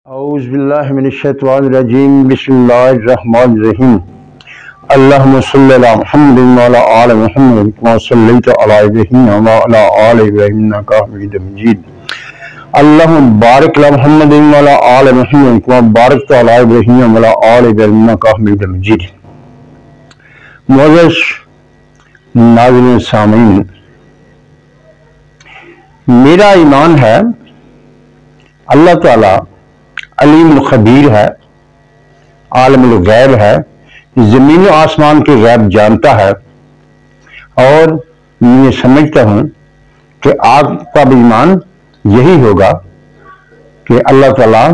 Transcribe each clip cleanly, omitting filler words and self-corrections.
اعوذ باللہ من الشیطان الرجیم بسم اللہ الرحمن الرحیم اللہم صلی علی محمد وعلی آل محمد کما صلیت علی ابراہیم وعلی آل ابراہیم انک حمید مجید اللہم بارک علی محمد وعلی آل محمد کما بارکت علی ابراہیم وعلی آل ابراہیم انک حمید مجید۔ معزز ناظرین سامعین، میرا ایمان ہے اللہ تعالی علیم الخبیر ہے، عالم الغیب ہے، زمین و آسمان کے غیب جانتا ہے، اور میں سمجھتا ہوں کہ آپ کا بھی ایمان یہی ہوگا کہ اللہ تعالیٰ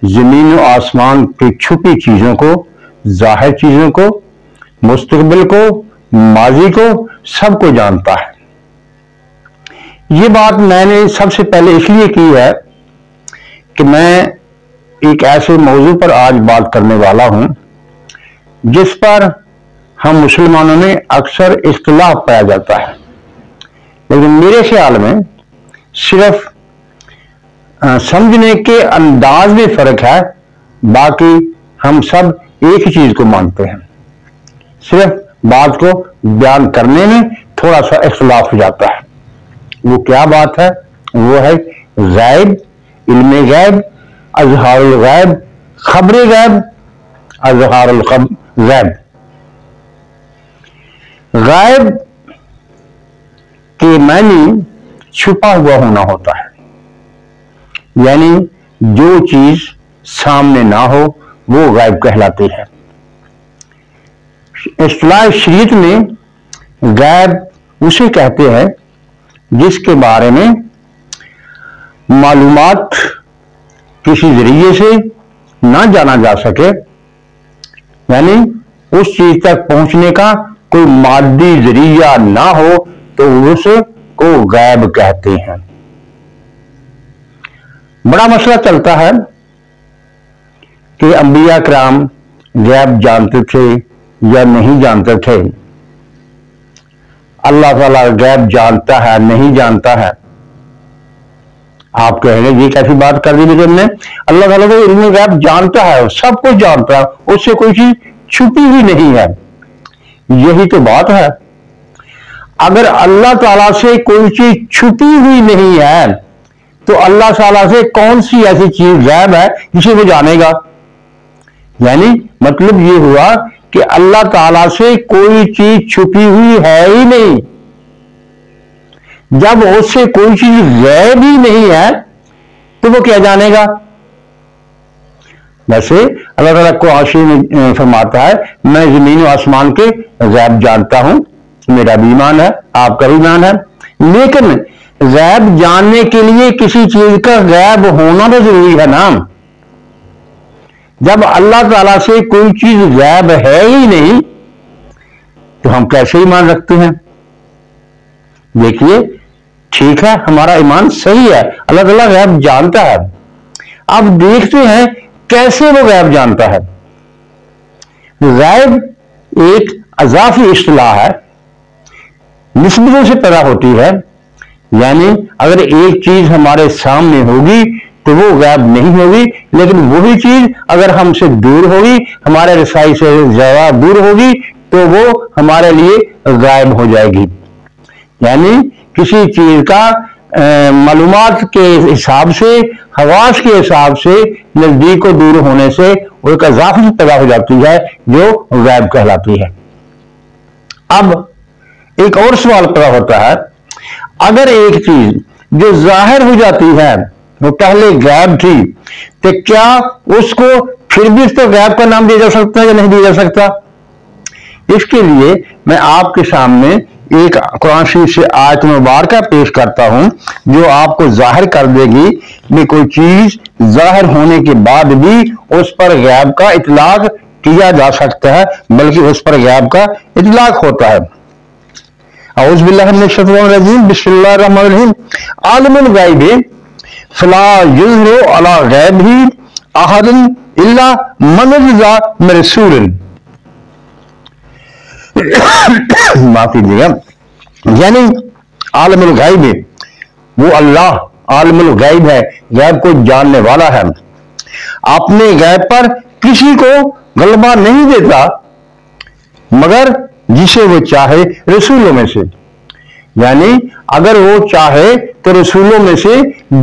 زمین و آسمان کی چھپی چیزوں کو، ظاہر چیزوں کو، مستقبل کو، ماضی کو، سب کو جانتا ہے۔ یہ بات میں نے سب سے پہلے اس لیے کی ہے کہ میں ایک ایسے موضوع پر آج بات کرنے والا ہوں جس پر ہم مسلمانوں میں اکثر اختلاف پایا جاتا ہے، لیکن میرے خیال میں صرف سمجھنے کے انداز میں فرق ہے، باقی ہم سب ایک ہی چیز کو مانتے ہیں، صرف بات کو بیان کرنے میں تھوڑا سا اختلاف ہو جاتا ہے۔ وہ کیا بات ہے؟ وہ ہے غیب، علم غیب، اظہار الغیب، خبر غیب، اظہار الغیب۔ غیب کے معنی چھپا ہوا ہونا ہوتا ہے، یعنی جو چیز سامنے نہ ہو وہ غیب کہلاتی ہے۔ اصطلاح شریعت میں غیب اسے کہتے ہیں جس کے بارے میں معلومات کسی ذریعے سے نہ جانا جا سکے، یعنی اس چیز تک پہنچنے کا کوئی مادی ذریعہ نہ ہو تو اس کو غیب کہتے ہیں۔ بڑا مسئلہ چلتا ہے کہ انبیاء کرام غیب جانتے تھے یا نہیں جانتے تھے، اللہ تعالیٰ غیب جانتا ہے نہیں جانتا ہے۔ آپ کہیں گے یہ کیسی بات کر دی لیکن نے اللہ تعالیٰ تو علم غیب جانتا ہے، سب کچھ جانتا ہے، اس سے کوئی چیز چھپی ہوئی نہیں ہے۔ یہی تو بات ہے، اگر اللہ تعالیٰ سے کوئی چیز چھپی ہوئی نہیں ہے تو اللہ تعالیٰ سے کون سی ایسی چیز غیب ہے جسے وہ جانے گا؟ یعنی مطلب یہ ہوا کہ اللہ تعالیٰ سے کوئی چیز چھپی ہوئی ہے ہی نہیں۔ جب اس سے کوئی چیز غیب ہی نہیں ہے تو وہ کیا جانے گا؟ ویسے اللہ تعالیٰ کو عاشی میں فرماتا ہے میں زمین و آسمان کے غیب جانتا ہوں، میرا بھی ایمان ہے، آپ کا بھی ایمان ہے، لیکن غیب جاننے کے لیے کسی چیز کا غیب ہونا تو ضروری ہے نا۔ جب اللہ تعالیٰ سے کوئی چیز غیب ہے ہی نہیں تو ہم کیسے ایمان رکھتے ہیں؟ دیکھیے ٹھیک ہے، ہمارا ایمان صحیح ہے، اللہ تعالیٰ غیب جانتا ہے۔ اب دیکھتے ہیں کیسے وہ غیب جانتا ہے۔ غیب ایک اضافی اصطلاح ہے، نسبتوں سے پیدا ہوتی ہے، یعنی اگر ایک چیز ہمارے سامنے ہوگی تو وہ غیب نہیں ہوگی، لیکن وہی چیز اگر ہم سے دور ہوگی، ہمارے رسائی سے زیادہ دور ہوگی تو وہ ہمارے لیے غائب ہو جائے گی۔ یعنی کسی چیز کا معلومات کے حساب سے، حواس کے حساب سے نزدیک و دور ہونے سے وہ ایک اضافی پیدا ہو جاتی ہے جو غیب کہلاتی ہے۔ اب ایک اور سوال پیدا ہوتا ہے، اگر ایک چیز جو ظاہر ہو جاتی ہے وہ پہلے غیب تھی تو کیا اس کو پھر بھی اس کو غیب کا نام دیا جا سکتا ہے یا نہیں دیا جا سکتا؟ اس کے لیے میں آپ کے سامنے ایک قرآن شریف سے آیت مبارکہ پیش کرتا ہوں جو آپ کو ظاہر کر دے گی کہ کوئی چیز ظاہر ہونے کے بعد بھی اس پر غیب کا اطلاق کیا جا سکتا ہے، بلکہ اس پر غیب کا اطلاق ہوتا ہے۔ اعوذ باللہ من الشیطان الرجیم بسم اللہ الرحمن الرحیم عالم الغیب فلا یظہر علی غیبہ احد الا من ارتضی من رسول۔ معافی دیجیے گا، یعنی عالم الغیب وہ اللہ عالم الغیب ہے، غیب کو جاننے والا ہے، اپنے غیب پر کسی کو غلبہ نہیں دیتا مگر جسے وہ چاہے رسولوں میں سے. یعنی اگر وہ چاہے تو رسولوں میں سے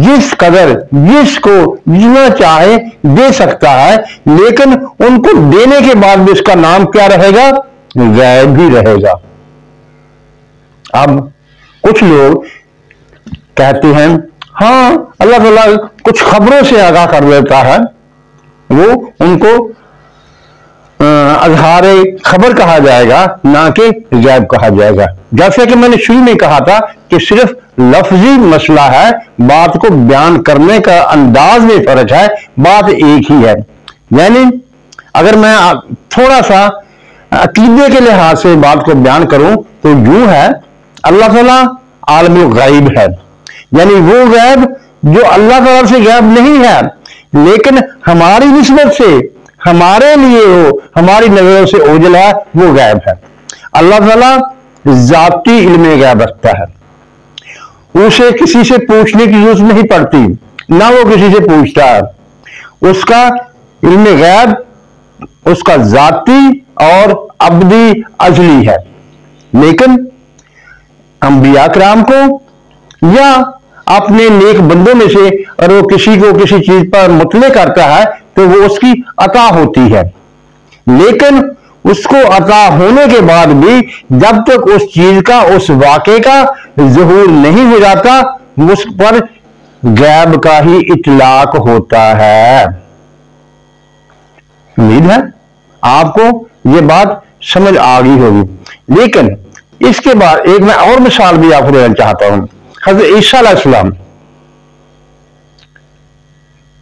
جس قدر جس کو جتنا چاہے دے سکتا ہے, لیکن ان کو دینے کے بعد بھی اس کا نام کیا رہے گا؟ غیب ہی رہے گا. اب کچھ لوگ کہتے ہیں ہاں اللہ تعالیٰ کچھ خبروں سے آگاہ کر دیتا ہے, وہ ان کو اظہار خبر کہا جائے گا نہ کہ غیب کہا جائے گا. جیسے کہ میں نے شروع میں کہا تھا کہ صرف لفظی مسئلہ ہے, بات کو بیان کرنے کا انداز میں فرق ہے, بات ایک ہی ہے. یعنی اگر میں تھوڑا سا عقیدے کے لحاظ سے بات کو بیان کروں تو یوں ہے, اللہ تعالیٰ عالم الغیب ہے, یعنی وہ غیب جو اللہ تعالیٰ سے غیب نہیں ہے لیکن ہماری نسبت سے ہمارے لیے وہ ہماری نظروں سے اوجھل ہے, وہ غیب ہے. اللہ تعالیٰ ذاتی علم غیب رکھتا ہے, اسے کسی سے پوچھنے کی ضرورت نہیں پڑتی, نہ وہ کسی سے پوچھتا ہے. اس کا علم غیب اس کا ذاتی اور ابدی ازلی ہے. لیکن انبیاء کرام کو یا اپنے نیک بندوں میں سے اور وہ کسی کو کسی چیز پر مطلع کرتا ہے تو وہ اس کی عطا ہوتی ہے, لیکن اس کو عطا ہونے کے بعد بھی جب تک اس چیز کا اس واقعے کا ظہور نہیں ہو جاتا اس پر غیب کا ہی اطلاق ہوتا ہے. امید ہے آپ کو یہ بات سمجھ آ گئی ہوگی. لیکن اس کے بعد ایک میں اور مثال بھی آپ کو دینا چاہتا ہوں. حضرت عیسیٰ علیہ السلام,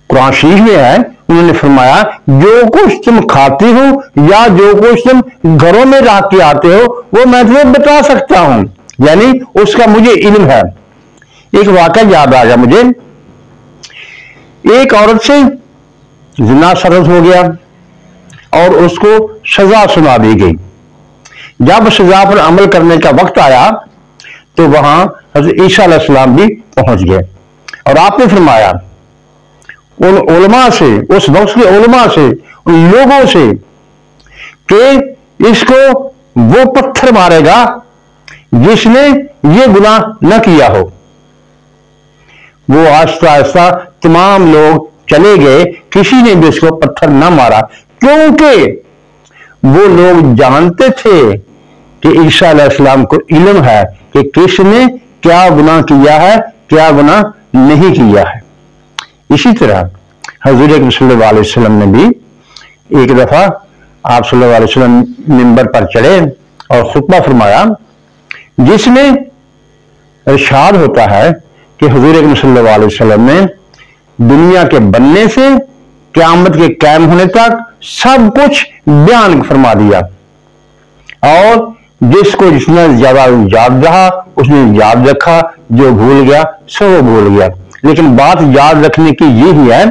قرآن شریف میں ہے, انہوں نے فرمایا جو کچھ تم کھاتے ہو یا جو کچھ تم گھروں میں رکھ کے آتے ہو وہ میں تمہیں بتا سکتا ہوں, یعنی اس کا مجھے علم ہے. ایک واقعہ یاد آ گیا مجھے. ایک عورت سے زنا سرزد ہو گیا اور اس کو سزا سنا دی گئی. جب سزا پر عمل کرنے کا وقت آیا تو وہاں حضرت عیسیٰ علیہ السلام بھی پہنچ گئے اور آپ نے فرمایا ان علماء سے, اس وقت کے علماء سے, ان لوگوں سے کہ اس کو وہ پتھر مارے گا جس نے یہ گناہ نہ کیا ہو. وہ آہستہ آہستہ تمام لوگ چلے گئے, کسی نے بھی اس کو پتھر نہ مارا, کیونکہ وہ لوگ جانتے تھے کہ عیسیٰ علیہ السلام کو علم ہے کہ کس نے کیا گناہ کیا ہے کیا گناہ نہیں کیا ہے. اسی طرح حضور اکرم صلی اللہ علیہ وسلم نے بھی ایک دفعہ آپ صلی اللہ علیہ وسلم منبر پر چڑھے اور خطبہ فرمایا جس میں ارشاد ہوتا ہے کہ حضور اکرم صلی اللہ علیہ وسلم نے دنیا کے بننے سے قیامت کے قائم ہونے تک سب کچھ بیان فرما دیا, اور جس کو جتنا زیادہ یاد رہا اس نے یاد رکھا, جو بھول گیا سو وہ بھول گیا. لیکن بات یاد رکھنے کی یہی ہے,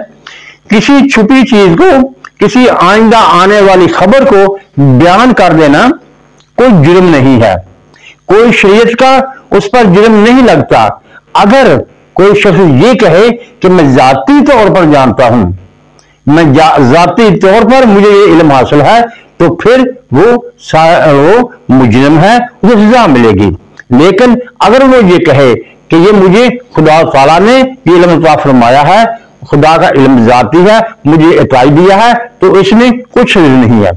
کسی چھپی چیز کو, کسی آئندہ آنے والی خبر کو بیان کر دینا کوئی جرم نہیں ہے, کوئی شریعت کا اس پر جرم نہیں لگتا. اگر کوئی شخص یہ کہے کہ میں ذاتی طور پر جانتا ہوں, میں ذاتی طور پر مجھے یہ علم حاصل ہے, تو پھر وہ مجرم ہے, اسے سزا ملے گی. لیکن اگر وہ یہ کہے کہ یہ مجھے خدا تعالیٰ نے یہ علم عطا فرمایا ہے, خدا کا علم ذاتی ہے, مجھے عطائی دیا ہے, تو اس میں کچھ نہیں ہے.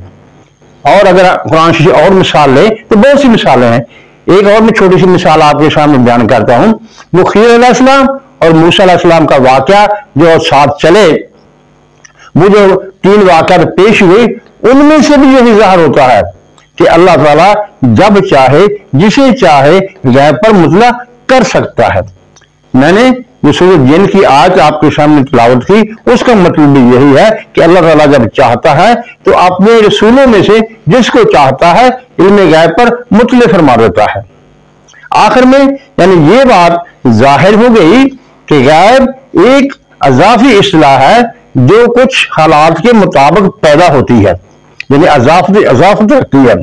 اور اگر قرآن شریف اور مثال لے تو بہت سی مثالیں ہیں. ایک اور میں چھوٹی سی مثال آپ کے سامنے بیان کرتا ہوں. وہ خضر علیہ السلام اور موسیٰ علیہ السلام کا واقعہ جو ساتھ چلے, وہ جو 3 واقعات پیش ہوئے, ان میں سے بھی یہی ظاہر ہوتا ہے کہ اللہ تعالیٰ جب چاہے جسے چاہے غیب پر مطلع کر سکتا ہے. میں نے جو سورۃ جن کی آیت آپ کے سامنے تلاوت کی, اس کا مطلب بھی یہی ہے کہ اللہ تعالیٰ جب چاہتا ہے تو اپنے رسولوں میں سے جس کو چاہتا ہے علم غیب پر مطلع فرما دیتا ہے. آخر میں یعنی یہ بات ظاہر ہو گئی کہ غیب ایک اضافی اصطلاح ہے جو کچھ حالات کے مطابق پیدا ہوتی ہے, یعنی اضافت رکھتی ہے.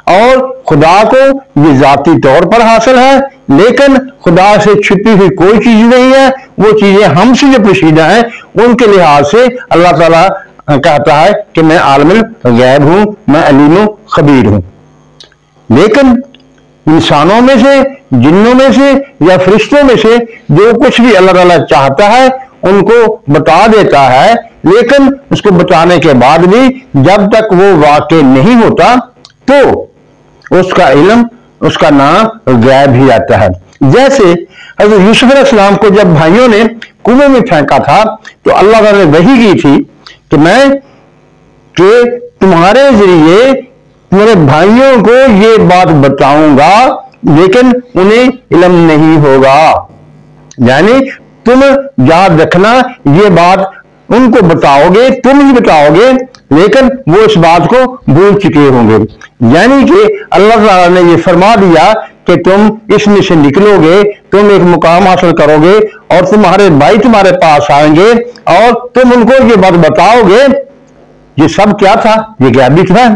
اور خدا کو یہ ذاتی طور پر حاصل ہے، لیکن خدا سے چھپی ہوئی کوئی چیز نہیں ہے۔ وہ چیزیں ہم سے جو پوشیدہ ہیں ان کے لحاظ سے اللہ تعالیٰ کہتا ہے کہ میں عالم الغیب ہوں، میں علیم و خبیر ہوں۔ لیکن انسانوں میں سے، جنوں میں سے یا فرشتوں میں سے جو کچھ بھی اللہ تعالیٰ چاہتا ہے ان کو بتا دیتا ہے، لیکن اس کو بتانے کے بعد بھی جب تک وہ واقع نہیں ہوتا تو اس کا علم، اس کا نام غیب ہی آتا ہے۔ جیسے حضرت یوسف علیہ السلام کو جب بھائیوں نے کنویں میں پھینکا تھا تو اللہ تعالیٰ نے وحی کی تھی کہ تمہارے ذریعے میرے بھائیوں کو یہ بات بتاؤں گا لیکن انہیں علم نہیں ہوگا، یعنی تم یاد رکھنا یہ بات ان کو بتاؤ گے، تم ہی بتاؤ گے، لیکن وہ اس بات کو بھول چکے ہوں گے۔ یعنی کہ اللہ تعالیٰ نے یہ فرما دیا کہ تم اس میں سے نکلو گے، تم ایک مقام حاصل کرو گے اور تمہارے بھائی تمہارے پاس آئیں گے اور تم ان کو یہ بات بتاؤ گے۔ یہ سب کیا تھا؟ یہ غیبی تھا،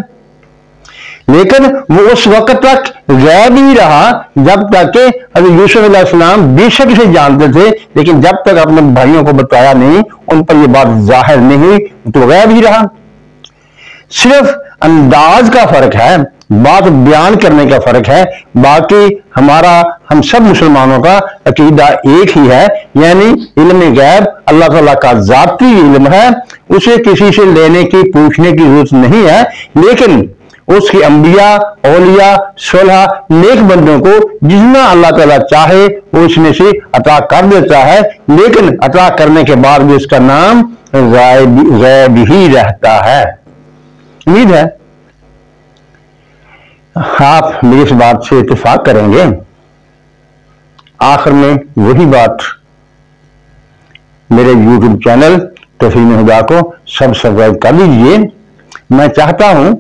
لیکن وہ اس وقت تک غیب ہی رہا جب تک کہ حضرت یوسف علیہ السلام بے شک سے جانتے تھے، لیکن جب تک اپنے بھائیوں کو بتایا نہیں، ان پر یہ بات ظاہر نہیں ہوئی تو غیب ہی رہا۔ صرف انداز کا فرق ہے، بات بیان کرنے کا فرق ہے، باقی ہم سب مسلمانوں کا عقیدہ ایک ہی ہے، یعنی علم غیب اللہ تعالیٰ کا ذاتی علم ہے، اسے کسی سے لینے کی پوچھنے کی ضرورت نہیں ہے، لیکن اس کی انبیاء، اولیاء، صالحہ، نیک بندوں کو جتنا اللہ تعالیٰ چاہے وہ اس میں سے عطا کر دیتا ہے، لیکن عطا کرنے کے بعد بھی اس کا نام غیب ہی رہتا ہے۔ امید ہے آپ میری اس بات سے اتفاق کریں گے۔ آخر میں وہی بات، میرے یوٹیوب چینل تفہیم ہدا کو سبسکرائب کر لیجئے۔ میں چاہتا ہوں،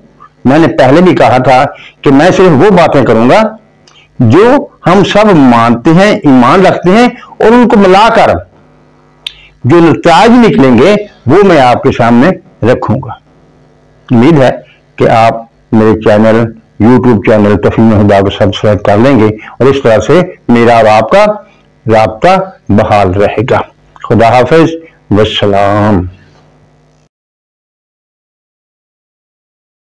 میں نے پہلے بھی کہا تھا کہ میں صرف وہ باتیں کروں گا جو ہم سب مانتے ہیں، ایمان رکھتے ہیں، اور ان کو ملا کر جو نتائج نکلیں گے وہ میں آپ کے سامنے رکھوں گا۔ امید ہے کہ آپ میرے چینل، یوٹیوب چینل تفہیم ہدا کو سبسکرائب کر لیں گے اور اس طرح سے میرا اور آپ کا رابطہ بحال رہے گا۔ خدا حافظ، والسلام۔